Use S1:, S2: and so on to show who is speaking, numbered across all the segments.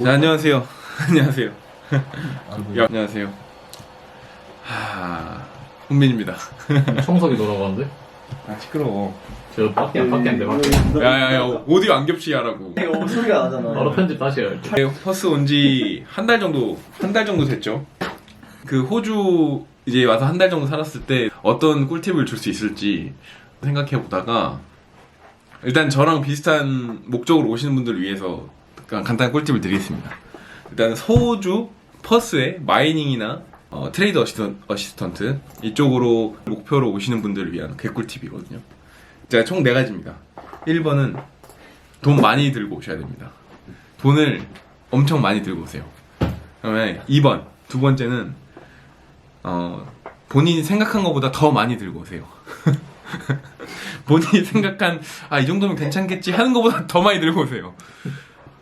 S1: 자, 안녕하세요. 안녕하세요.
S2: 아,
S1: 안녕하세요. 훈민입니다.
S2: 청소기 돌아가는데?
S1: 아, 시끄러워.
S2: 저 밖에 안 돼.
S1: 야야야, 오디오 안 겹치게 하라고.
S3: 이거 소리가 나잖아.
S2: 바로 편집 다시 해야 돼.
S1: 퍼스 온 지 한 달 정도 됐죠. 그 호주 이제 와서 한 달 정도 살았을 때 어떤 꿀팁을 줄 수 있을지 생각해 보다가 일단 저랑 비슷한 목적으로 오시는 분들을 위해서 간단한 꿀팁을 드리겠습니다. 일단 서호주 퍼스의 마이닝이나 트레이드 어시스턴트 이쪽으로 목표로 오시는 분들을 위한 개꿀팁이거든요. 제가 총 4가지입니다. 1번은 돈 많이 들고 오셔야 됩니다. 돈을 엄청 많이 들고 오세요. 그다음에 2번, 두 번째는 본인이 생각한 것보다 더 많이 들고 오세요. 본인이 생각한 이 정도면 괜찮겠지 하는 것보다 더 많이 들고 오세요.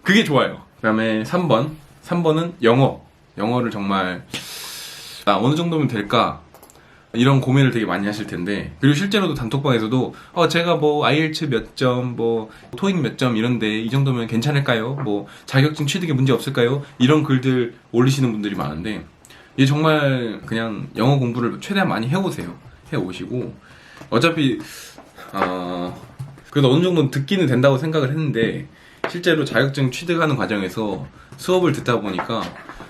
S1: 그게 좋아요. 그 다음에 3번은 영어를 정말 어느 정도면 될까 이런 고민을 되게 많이 하실 텐데, 그리고 실제로도 단톡방에서도 제가 뭐 IELTS 몇 점, 뭐 토익 몇 점 이런데 이 정도면 괜찮을까요? 뭐 자격증 취득에 문제 없을까요? 이런 글들 올리시는 분들이 많은데, 이게 정말 그냥 영어 공부를 최대한 많이 해오시고 어차피 그래도 어느 정도는 듣기는 된다고 생각을 했는데, 실제로 자격증 취득하는 과정에서 수업을 듣다 보니까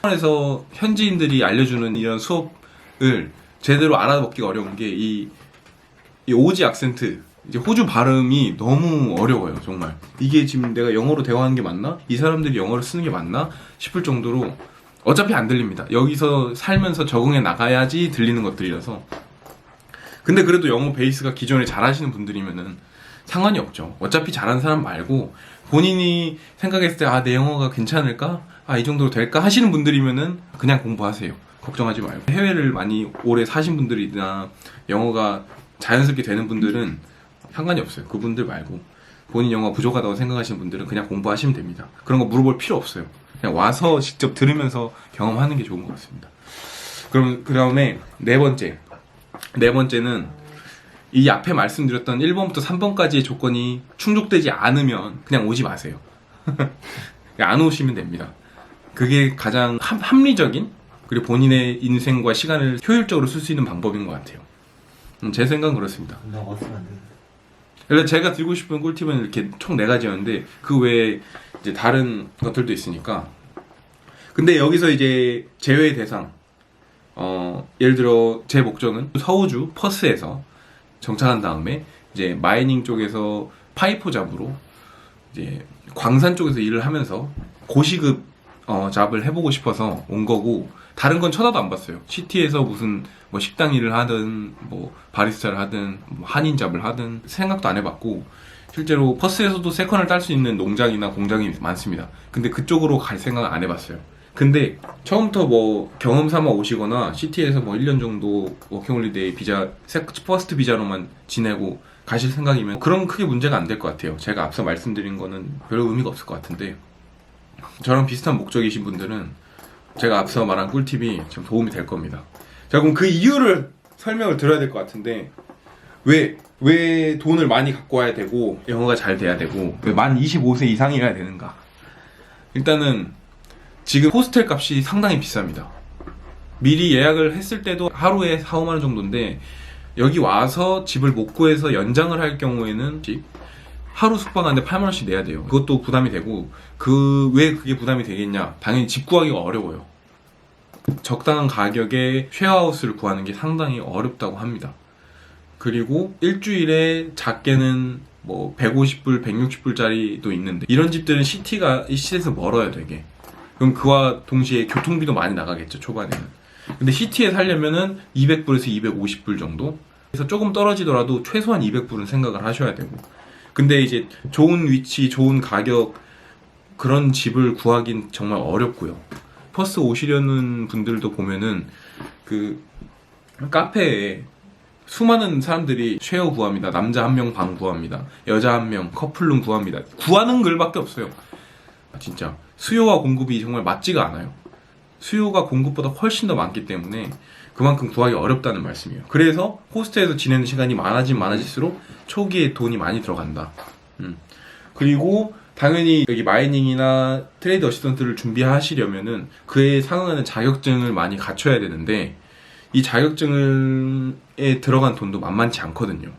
S1: 에서 현지인들이 알려주는 이런 수업을 제대로 알아먹기가 어려운 게 이 오지 악센트, 이제 호주 발음이 너무 어려워요. 정말 이게 지금 내가 영어로 대화하는 게 맞나? 이 사람들이 영어를 쓰는 게 맞나? 싶을 정도로 어차피 안 들립니다. 여기서 살면서 적응해 나가야지 들리는 것들이라서. 근데 그래도 영어 베이스가 기존에 잘하시는 분들이면은 상관이 없죠. 어차피 잘하는 사람 말고 본인이 생각했을 때 내 영어가 괜찮을까? 이 정도로 될까? 하시는 분들이면은 그냥 공부하세요. 걱정하지 말고. 해외를 많이 오래 사신 분들이나 영어가 자연스럽게 되는 분들은 상관이 없어요. 그분들 말고 본인 영어가 부족하다고 생각하시는 분들은 그냥 공부하시면 됩니다. 그런 거 물어볼 필요 없어요. 그냥 와서 직접 들으면서 경험하는 게 좋은 것 같습니다. 그럼 그 다음에 네 번째는 이 앞에 말씀드렸던 1번부터 3번까지의 조건이 충족되지 않으면 그냥 오지 마세요. 안 오시면 됩니다. 그게 가장 합리적인, 그리고 본인의 인생과 시간을 효율적으로 쓸 수 있는 방법인 것 같아요. 제 생각은 그렇습니다.
S3: 나 왔으면 안 돼.
S1: 그래서 제가 드리고 싶은 꿀팁은 이렇게 총 4가지였는데 그 외에 이제 다른 것들도 있으니까. 근데 여기서 이제 제외 대상, 예를 들어 제 목적은 서우주 퍼스에서 정착한 다음에 이제 마이닝 쪽에서 파이포 잡으로 이제 광산 쪽에서 일을 하면서 고시급 잡을 해보고 싶어서 온 거고, 다른 건 쳐다도 안 봤어요. 시티에서 무슨 뭐 식당 일을 하든 뭐 바리스타를 하든 뭐 한인 잡을 하든 생각도 안 해봤고, 실제로 퍼스에서도 세컨을 딸 수 있는 농장이나 공장이 많습니다. 근데 그쪽으로 갈 생각은 안 해봤어요. 근데 처음부터 뭐 경험 삼아 오시거나 시티에서 뭐 1년 정도 워킹홀리데이 비자, 퍼스트 비자로만 지내고 가실 생각이면 그런 크게 문제가 안 될 것 같아요. 제가 앞서 말씀드린 거는 별 의미가 없을 것 같은데, 저랑 비슷한 목적이신 분들은 제가 앞서 말한 꿀팁이 좀 도움이 될 겁니다. 자, 그럼 그 이유를 설명을 드려야 될 것 같은데, 왜 돈을 많이 갖고 와야 되고 영어가 잘 돼야 되고 왜 만 25세 이상이어야 되는가? 일단은 지금 호스텔 값이 상당히 비쌉니다. 미리 예약을 했을 때도 하루에 4, 5만 원 정도인데, 여기 와서 집을 못 구해서 연장을 할 경우에는 하루 숙박하는데 8만 원씩 내야 돼요. 그것도 부담이 되고, 왜 그게 부담이 되겠냐? 당연히 집 구하기가 어려워요. 적당한 가격에 쉐어하우스를 구하는 게 상당히 어렵다고 합니다. 그리고 일주일에 작게는 뭐 150불, 160불짜리도 있는데, 이런 집들은 시티에서 멀어요, 되게. 그럼 그와 동시에 교통비도 많이 나가겠죠, 초반에는. 근데 시티에 살려면은 200불에서 250불 정도? 그래서 조금 떨어지더라도 최소한 200불은 생각을 하셔야 되고. 근데 이제 좋은 위치, 좋은 가격, 그런 집을 구하긴 정말 어렵고요. 퍼스 오시려는 분들도 보면은 그 카페에 수많은 사람들이 쉐어 구합니다. 남자 1명 방 구합니다. 여자 1명 커플룸 구합니다. 구하는 글밖에 없어요. 진짜 수요와 공급이 정말 맞지가 않아요. 수요가 공급보다 훨씬 더 많기 때문에 그만큼 구하기 어렵다는 말씀이에요. 그래서 호스텔에서 지내는 시간이 많아질수록 초기에 돈이 많이 들어간다. 그리고 당연히 여기 마이닝이나 트레이드 어시스턴트를 준비하시려면은 그에 상응하는 자격증을 많이 갖춰야 되는데 이 자격증에 들어간 돈도 만만치 않거든요.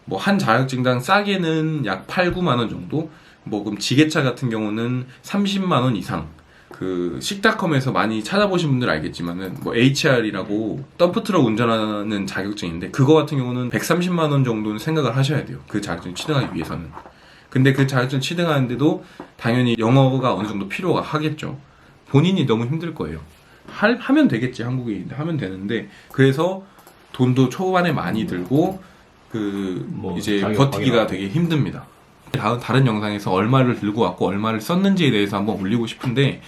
S1: 뭐 한 자격증당 싸게는 약 8, 9만 원 정도? 뭐 그럼 지게차 같은 경우는 30만 원 이상. 그 식닷컴에서 많이 찾아보신 분들 알겠지만은 뭐 HR이라고 덤프트럭 운전하는 자격증인데 그거 같은 경우는 130만 원 정도는 생각을 하셔야 돼요. 그 자격증 취득하기 위해서는. 근데 그 자격증 취득하는데도 당연히 영어가 어느 정도 필요가 하겠죠. 본인이 너무 힘들 거예요. 하면 되겠지. 한국에 하면 되는데 그래서 돈도 초반에 많이 들고
S2: 뭐
S1: 이제
S2: 자격
S1: 버티기가
S2: 확인하고.
S1: 되게 힘듭니다. 다른 영상에서 얼마를 들고 왔고 얼마를 썼는지에 대해서 한번 올리고 싶은데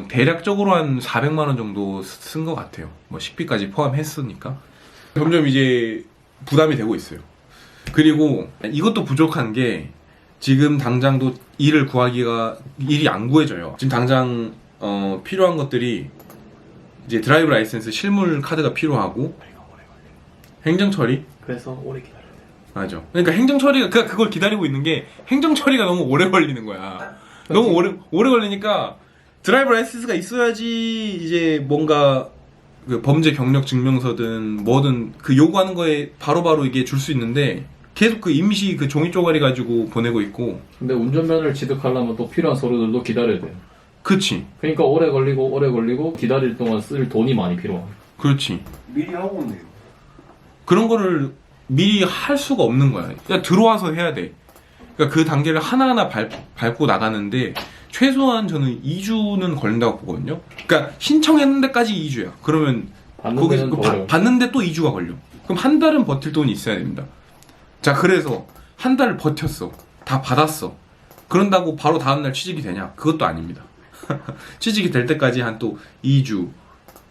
S1: 대략적으로 한 400만 원 정도 쓴 것 같아요. 뭐 식비까지 포함했으니까 점점 이제 부담이 되고 있어요. 그리고 이것도 부족한 게 지금 당장도 일을 구하기가 일이 안 구해져요. 지금 당장 필요한 것들이 이제 드라이브 라이센스 실물 카드가 필요하고 행정 처리.
S2: 그래서 오래 기다려야 돼.
S1: 맞아. 그러니까 행정 처리가 그걸 기다리고 있는 게 행정 처리가 너무 오래 걸리는 거야. 너무 오래 걸리니까 드라이브 라이센스가 있어야지 이제 뭔가 그 범죄 경력 증명서든 뭐든 그 요구하는 거에 바로바로 이게 줄 수 있는데 계속 그 임시 그 종이 쪼가리 가지고 보내고 있고.
S2: 근데 운전면허를 취득하려면 또 필요한 서류들도 기다려야 돼요.
S1: 그렇지.
S2: 그러니까 오래 걸리고 기다릴 동안 쓸 돈이 많이 필요해.
S1: 그렇지.
S3: 미리 하고 오네요.
S1: 그런 거를 미리 할 수가 없는 거야. 그냥 들어와서 해야 돼. 그러니까 그 단계를 하나하나 밟고 나가는데 최소한 저는 2주는 걸린다고 보거든요. 그러니까 신청했는데까지 2주야. 그러면
S2: 받는 데는 더 어려워.
S1: 받는데 또 2주가 걸려. 그럼 한 달은 버틸 돈이 있어야 됩니다. 자, 그래서 한 달을 버텼어. 다 받았어. 그런다고 바로 다음날 취직이 되냐? 그것도 아닙니다. 취직이 될 때까지 한 또 2주.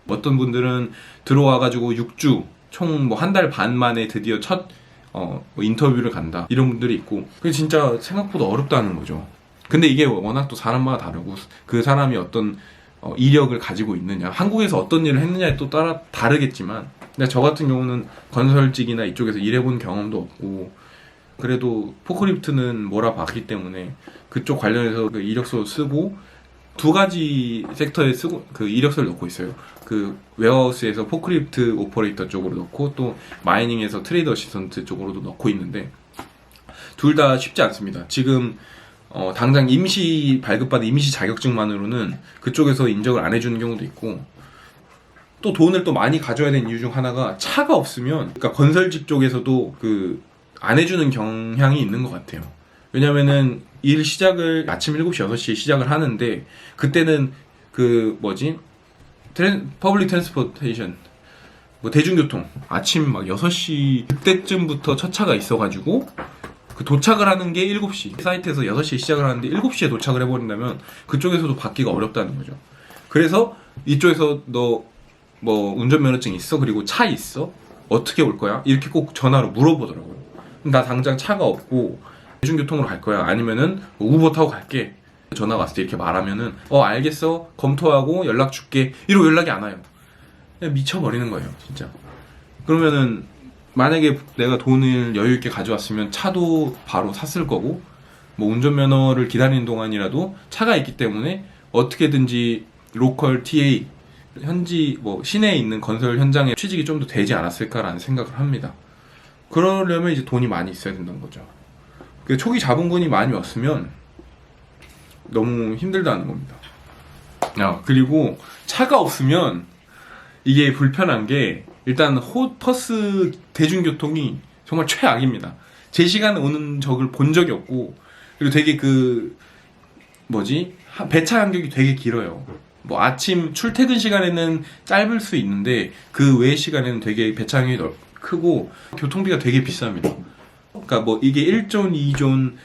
S1: 어떤 분들은 들어와가지고 6주, 총 뭐 한 달 반 만에 드디어 첫 뭐 인터뷰를 간다. 이런 분들이 있고. 그게 진짜 생각보다 어렵다는 거죠. 근데 이게 워낙 또 사람마다 다르고 그 사람이 어떤 이력을 가지고 있느냐, 한국에서 어떤 일을 했느냐에 또 따라 다르겠지만, 근데 저 같은 경우는 건설직이나 이쪽에서 일해본 경험도 없고 그래도 포크리프트는 몰아봤기 때문에 그쪽 관련해서 그 이력서 쓰고 두 가지 섹터에 쓰고 그 이력서를 넣고 있어요. 그 웨어하우스에서 포크리프트 오퍼레이터 쪽으로 넣고 또 마이닝에서 트레이드 어시스턴트 쪽으로도 넣고 있는데 둘 다 쉽지 않습니다. 지금 당장 임시 발급받은 임시 자격증만으로는 그쪽에서 인정을 안 해주는 경우도 있고, 또 돈을 또 많이 가져야 되는 이유 중 하나가 차가 없으면, 그러니까 건설직 쪽에서도 그 안 해주는 경향이 있는 것 같아요. 왜냐면은 일 시작을 아침 7시, 6시에 시작을 하는데 그때는 그 퍼블릭 트랜스포테이션 뭐 대중교통 아침 막 6시 그때쯤부터 첫 차가 있어가지고 그 도착을 하는 게 7시, 사이트에서 6시에 시작을 하는데 7시에 도착을 해버린다면 그쪽에서도 받기가 어렵다는 거죠. 그래서 이쪽에서 너 뭐 운전면허증 있어? 그리고 차 있어? 어떻게 올 거야? 이렇게 꼭 전화로 물어보더라고요. 나 당장 차가 없고 대중교통으로 갈 거야. 아니면은 뭐 우버 타고 갈게. 전화가 왔을 때 이렇게 말하면은 알겠어. 검토하고 연락 줄게. 이러고 연락이 안 와요. 그냥 미쳐버리는 거예요, 진짜. 그러면은 만약에 내가 돈을 여유 있게 가져왔으면 차도 바로 샀을 거고, 뭐 운전면허를 기다리는 동안이라도 차가 있기 때문에 어떻게든지 로컬 TA 현지 뭐 시내에 있는 건설 현장에 취직이 좀 더 되지 않았을까라는 생각을 합니다. 그러려면 이제 돈이 많이 있어야 된다는 거죠. 그 초기 자본금이 많이 왔으면 너무 힘들다는 겁니다. 그리고 차가 없으면 이게 불편한 게, 일단 버스 대중교통이 정말 최악입니다. 제 시간에 오는 적을 본 적이 없고, 그리고 되게 배차 간격이 되게 길어요. 뭐 아침 출퇴근 시간에는 짧을 수 있는데 그 외의 시간에는 되게 배차 간격이 크고 교통비가 되게 비쌉니다. 그러니까 뭐 이게 1존, 2존,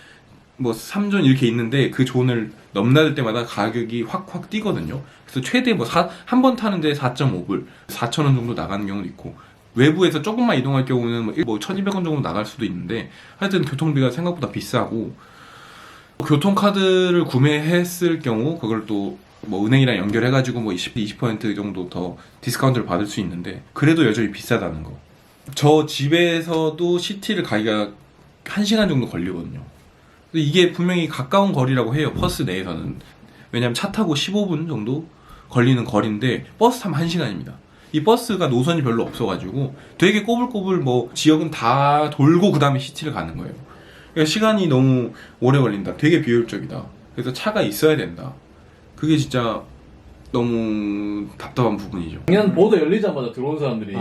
S1: 뭐 3존 이렇게 있는데 그 존을 넘나들 때마다 가격이 확확 뛰거든요. 그래서 최대 한 번 타는데 4.5불, 4,000원 정도 나가는 경우도 있고, 외부에서 조금만 이동할 경우는 뭐 1,200원 정도 나갈 수도 있는데, 하여튼 교통비가 생각보다 비싸고, 교통카드를 구매했을 경우 그걸 또 뭐 은행이랑 연결해가지고 뭐 20% 정도 더 디스카운트를 받을 수 있는데, 그래도 여전히 비싸다는 거. 저 집에서도 시티를 가기가 1시간 정도 걸리거든요. 이게 분명히 가까운 거리라고 해요. 퍼스 내에서는. 왜냐면 차 타고 15분 정도 걸리는 거리인데 버스 타면 1시간입니다. 이 버스가 노선이 별로 없어가지고 되게 꼬불꼬불 뭐 지역은 다 돌고 그 다음에 시티를 가는 거예요. 그러니까 시간이 너무 오래 걸린다. 되게 비효율적이다. 그래서 차가 있어야 된다. 그게 진짜 너무 답답한 부분이죠.
S2: 작년 보드 열리자마자 들어온 사람들이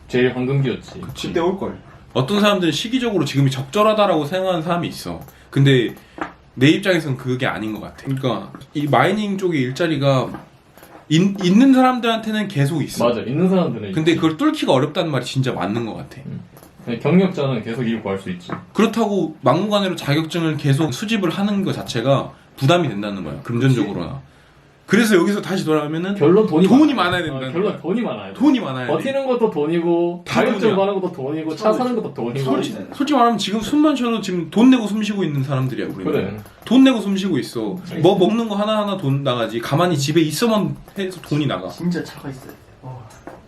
S2: 제일 황금기였지.
S3: 그때 올걸.
S1: 어떤 사람들은 시기적으로 지금이 적절하다라고 생각하는 사람이 있어. 근데 내 입장에서는 그게 아닌 것 같아. 그러니까 이 마이닝 쪽의 일자리가 있는 사람들한테는 계속 있어.
S2: 맞아, 있는 사람들은
S1: 근데
S2: 있지.
S1: 그걸 뚫기가 어렵다는 말이 진짜 맞는 것 같아.
S2: 그냥 경력자는 계속 일 구할 수 있지.
S1: 그렇다고 막무가내로 자격증을 계속 수집을 하는 것 자체가 부담이 된다는 거야. 금전적으로나. 그래서 여기서 다시 돌아오면은
S2: 결론 돈이
S1: 많아야 된다는
S2: 결론
S1: 거야.
S2: 돈이 많아야 돼.
S1: 돈이 많아야 돼.
S2: 버티는 것도 돈이고
S1: 다
S2: 자격증
S1: 돈이야.
S2: 받는 것도 돈이고 차 사는 것도 돈이고.
S1: 솔직히 말하면 지금 숨만 쉬어도 지금 돈 내고 숨 쉬고 있는 사람들이야 우리는.
S2: 그래.
S1: 돈 내고 숨 쉬고 있어. 뭐 먹는 거 하나하나 돈 나가지. 가만히 집에 있어만 해서 돈이 나가.
S3: 진짜 차가 있어요.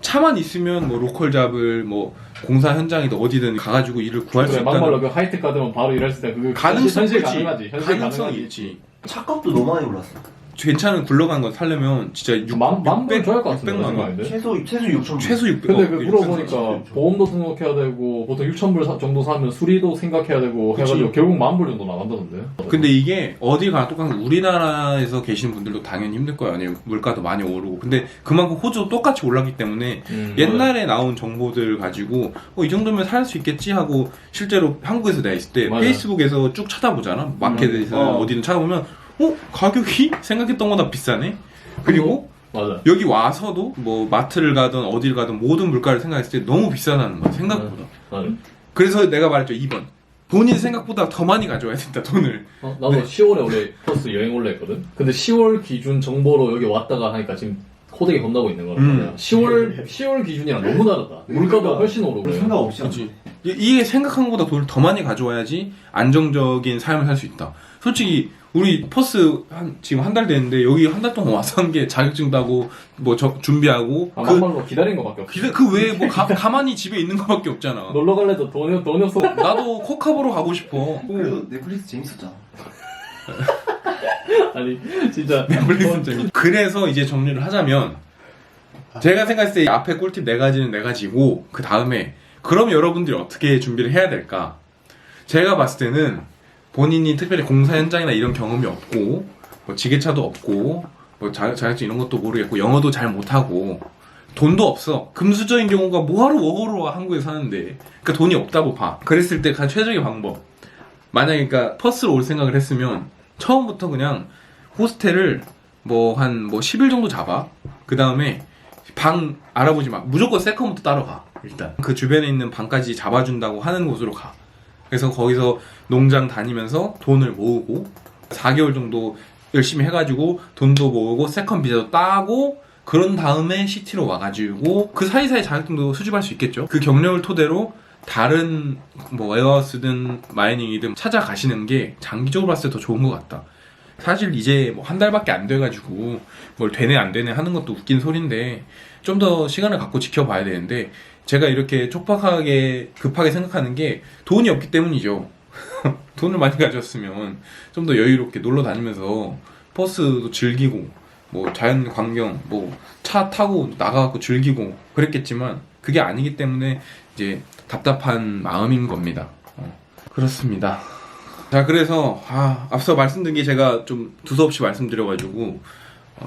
S1: 차만 있으면 뭐 로컬 잡을 뭐 공사 현장이든 어디든 가가지고 일을 구할 수
S2: 그래,
S1: 있다는
S2: 막말로 그 하이텍 가드면 바로 일할 수 있다. 그거
S1: 가능성이
S2: 현실
S1: 있지.
S2: 가능하지. 현실
S1: 가능성이
S2: 가능하지.
S1: 있지.
S3: 차값도 너무 많이 올랐어.
S1: 괜찮은 굴러간 거 살려면 진짜
S2: 10,000불 줘야 할 것 같은데.
S1: 600만 원.
S2: 생각인데?
S3: 최소 6천.
S1: 최소 600.
S2: 근데 그 물어보니까 보험도 등록해야 되고 보통 6,000불 정도 사면 수리도 생각해야 되고
S1: 그치.
S2: 해가지고 결국 10,000불 정도 나간다던데.
S1: 근데 이게 어디 가나 똑같은 거. 우리나라에서 계시는 분들도 당연히 힘들 거예요. 아니면 물가도 많이 오르고. 근데 그만큼 호주도 똑같이 올랐기 때문에 옛날에 나온 정보들 가지고 이 정도면 살 수 있겠지 하고 실제로 한국에서 내가 있을 때
S2: 맞아.
S1: 페이스북에서 쭉 찾아보잖아. 마켓에서 어디든 찾아보면 가격이 생각했던 것보다 비싸네. 그리고
S2: 맞아.
S1: 여기 와서도 뭐 마트를 가든 어디를 가든 모든 물가를 생각했을 때 너무 비싸다는 거야. 생각보다.
S2: 맞아.
S1: 그래서 내가 말했죠. 2번. 본인 생각보다 더 많이 가져와야 된다. 돈을.
S2: 나도 10월에 원래 퍼스 여행 올라 했거든. 근데 10월 기준 정보로 여기 왔다가 하니까 지금 호되게 겁나고 있는 거야. 10월 기준이랑 너무 다르다. 물가가 훨씬 오르고.
S3: 생각 없이.
S1: 그렇지. 이게 생각한 것보다 돈을 더 많이 가져와야지 안정적인 삶을 살 수 있다. 솔직히 우리 퍼스 지금 한 달 됐는데 여기 한 달 동안 와서 한 게 자격증 따고 뭐 준비하고
S2: 막말로 기다린 거밖에 없어.
S1: 그 외에 뭐 가만히 집에 있는 것밖에 없잖아.
S2: 놀러 갈래도 돈이 없어.
S1: 나도 코카보로 가고 싶어.
S3: 그래도 넷플릭스 재밌었잖아.
S2: 아니 진짜
S1: 넷플릭스 재밌. 그래서 이제 정리를 하자면 제가 생각했을 때 앞에 꿀팁 4가지는 4가지고 그 다음에 그럼 여러분들이 어떻게 준비를 해야 될까? 제가 봤을 때는 본인이 특별히 공사 현장이나 이런 경험이 없고 뭐 지게차도 없고 뭐 자격증 이런 것도 모르겠고 영어도 잘 못하고 돈도 없어. 금수저인 경우가 뭐하러 워홀로 한국에 사는데 그러니까 돈이 없다고 봐. 그랬을 때 가장 최적의 방법 만약에 그러니까 퍼스로 올 생각을 했으면 처음부터 그냥 호스텔을 한 10일 정도 잡아. 그 다음에 방 알아보지 마. 무조건 세컨부터 따로 가. 일단 그 주변에 있는 방까지 잡아준다고 하는 곳으로 가. 그래서 거기서 농장 다니면서 돈을 모으고 4개월 정도 열심히 해가지고 돈도 모으고 세컨 비자도 따고 그런 다음에 시티로 와가지고 그 사이사이 자격증도 수집할 수 있겠죠. 그 경력을 토대로 다른 뭐 웨어하우스든 마이닝이든 찾아가시는 게 장기적으로 봤을 때 더 좋은 것 같다. 사실 이제 뭐 한 달밖에 안 돼가지고 뭘 되네 안 되네 하는 것도 웃긴 소린데 좀 더 시간을 갖고 지켜봐야 되는데 제가 이렇게 촉박하게 급하게 생각하는 게 돈이 없기 때문이죠. 돈을 많이 가졌으면 좀 더 여유롭게 놀러 다니면서 버스도 즐기고 뭐 자연 광경 뭐 차 타고 나가갖고 즐기고 그랬겠지만 그게 아니기 때문에 이제 답답한 마음인 겁니다. 그렇습니다. 자, 그래서 앞서 말씀드린 게 제가 좀 두서없이 말씀드려가지고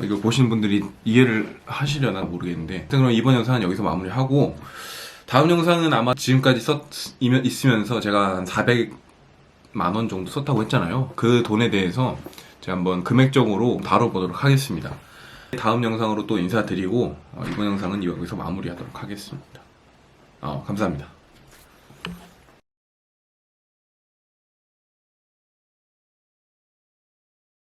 S1: 이걸 보시는 분들이 이해를 하시려나 모르겠는데 그럼 이번 영상은 여기서 마무리하고 다음 영상은 아마 지금까지 있으면서 제가 한 400만 원 정도 썼다고 했잖아요. 그 돈에 대해서 제가 한번 금액적으로 다뤄보도록 하겠습니다. 다음 영상으로 또 인사드리고 이번 영상은 여기서 마무리하도록 하겠습니다. 감사합니다.